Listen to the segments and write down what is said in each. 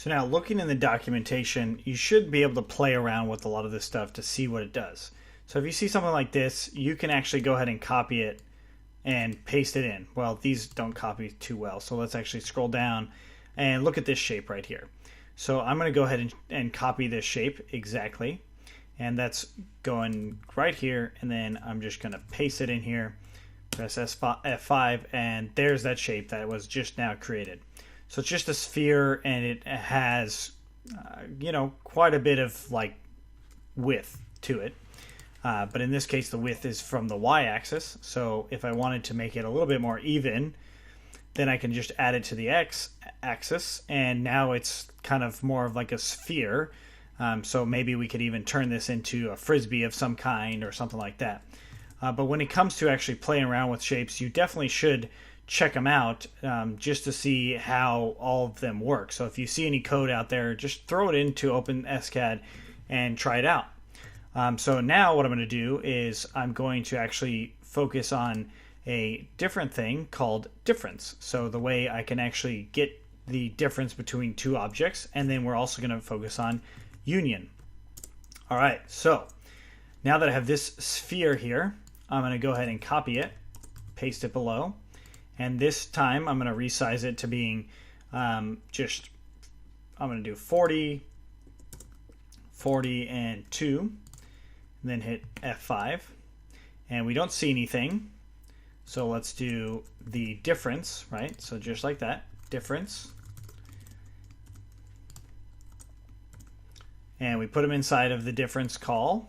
So now looking in the documentation, you should be able to play around with a lot of this stuff to see what it does. So if you see something like this, you can actually go ahead and copy it and paste it in. Well, these don't copy too well, so let's actually scroll down and look at this shape right here. So I'm going to go ahead and copy this shape exactly, and that's going right here, and then I'm just going to paste it in here, press F5, and there's that shape that was just now created. So it's just a sphere, and it has, quite a bit of like width to it. But in this case, the width is from the y-axis. So if I wanted to make it a little bit more even, then I can just add it to the x-axis, and now it's kind of more of like a sphere. So maybe we could even turn this into a frisbee of some kind or something like that. But when it comes to actually playing around with shapes, you definitely should check them out just to see how all of them work. So if you see any code out there, just throw it into OpenSCAD and try it out. So now what I'm going to do is I'm going to actually focus on a different thing called difference. So the way I can actually get the difference between two objects, and then we're also going to focus on union. All right, so now that I have this sphere here, I'm going to go ahead and copy it, paste it below, and this time I'm going to resize it to being I'm going to do 40, 40, and 2, and then hit F5, and we don't see anything. So let's do the difference, right? So just like that, difference. And we put them inside of the difference call.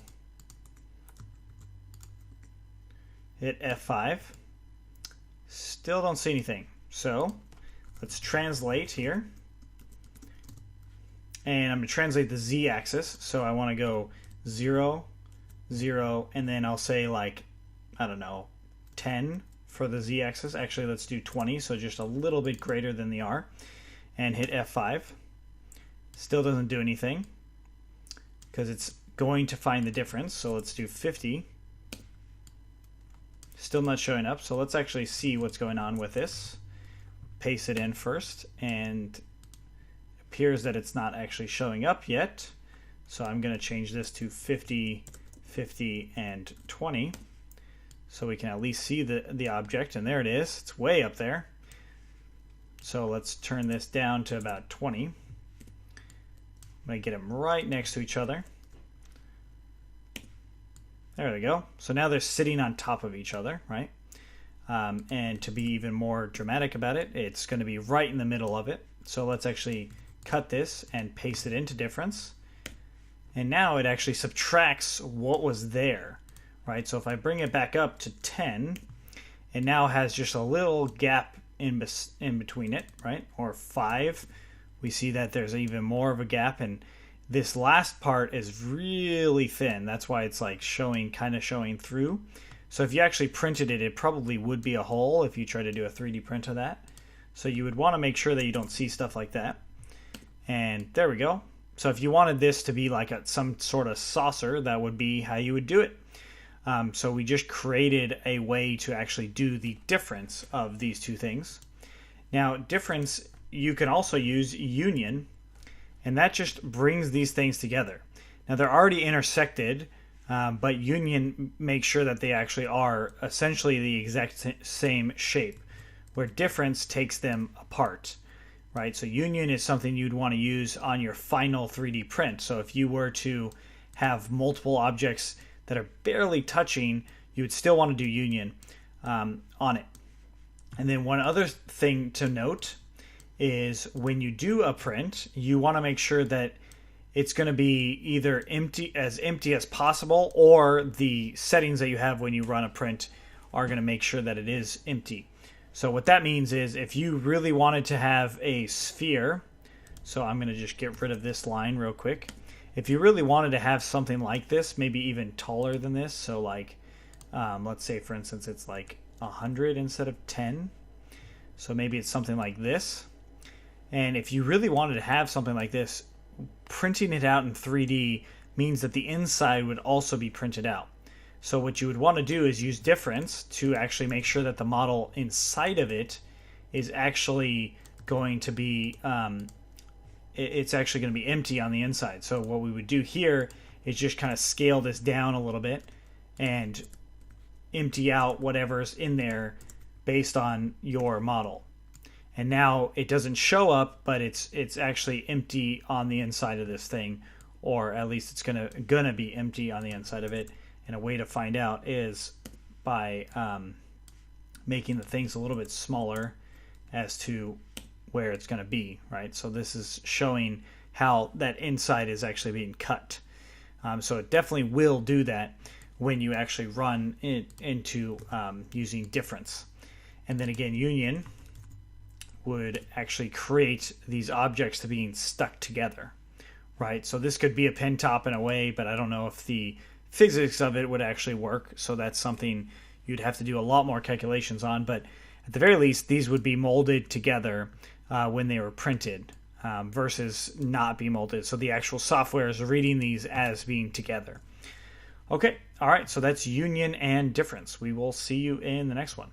Hit F5. Still don't see anything. So let's translate here. And I'm going to translate the z-axis. So I want to go 0, 0, and then I'll say like, I don't know, 10 for the z-axis. Actually, let's do 20, so just a little bit greater than the r. And hit F5. Still doesn't do anything because it's going to find the difference. So let's do 50. Still not showing up, so let's actually see what's going on with this. Paste it in first, and it appears that it's not actually showing up yet. So I'm going to change this to 50, 50, and 20. So we can at least see the object, and there it is. It's way up there. So let's turn this down to about 20. I'm going to get them right next to each other. There we go. So now they're sitting on top of each other, right? And to be even more dramatic about it, it's going to be right in the middle of it. So let's actually cut this and paste it into difference. And now it actually subtracts what was there, right? So if I bring it back up to 10, it now has just a little gap in between it, right? Or 5, we see that there's even more of a gap, and this last part is really thin. That's why it's like kind of showing through. So if you actually printed it, it probably would be a hole if you try to do a 3D print of that. So you would want to make sure that you don't see stuff like that. And there we go. So if you wanted this to be like some sort of saucer, that would be how you would do it. So we just created a way to actually do the difference of these two things. Now, difference, you can also use union, and that just brings these things together. Now, they're already intersected, but union makes sure that they actually are essentially the exact same shape, where difference takes them apart, right? So union is something you'd want to use on your final 3D print. So if you were to have multiple objects that are barely touching, you would still want to do union on it. And then one other thing to note is when you do a print, you want to make sure that it's going to be either empty as possible, or the settings that you have when you run a print are going to make sure that it is empty. So what that means is if you really wanted to have a sphere, so I'm going to just get rid of this line real quick. If you really wanted to have something like this, maybe even taller than this, so like let's say for instance it's like 100 instead of 10, so maybe it's something like this. And if you really wanted to have something like this, printing it out in 3D means that the inside would also be printed out. So what you would want to do is use difference to actually make sure that the model inside of it is actually going to be it's actually going to be empty on the inside. So what we would do here is just kind of scale this down a little bit and empty out whatever's in there based on your model. And now it doesn't show up, but it's actually empty on the inside of this thing, or at least it's gonna be empty on the inside of it. And a way to find out is by making the things a little bit smaller as to where it's going to be, right? So this is showing how that inside is actually being cut. So it definitely will do that when you actually run it into using difference. And then again, union would actually create these objects to being stuck together, right? So this could be a pen top in a way, but I don't know if the physics of it would actually work. So that's something you'd have to do a lot more calculations on. But at the very least, these would be molded together when they were printed versus not be molded. So the actual software is reading these as being together. Okay, all right, so that's union and difference. We will see you in the next one.